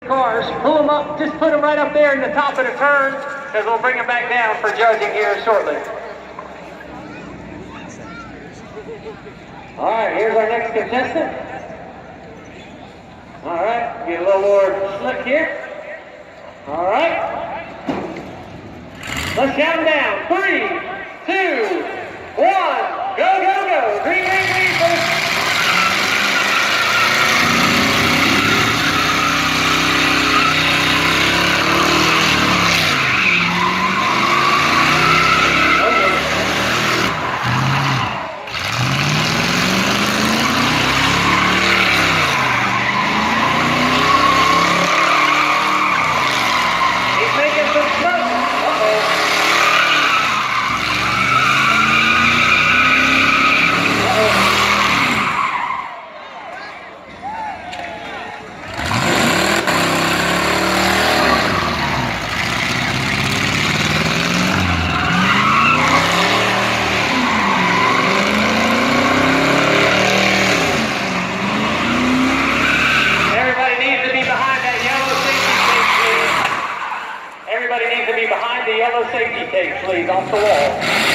Cars, pull them up, just put them right up there in the top of the turn, because we'll bring them back down for judging here shortly. All right, here's our next contestant. All right, get a little more slick here. All right. Let's count them down. 3, 2, 1. Go, go, go. Green, green, green, first. Everybody needs to be behind the yellow safety tape, please, off the wall.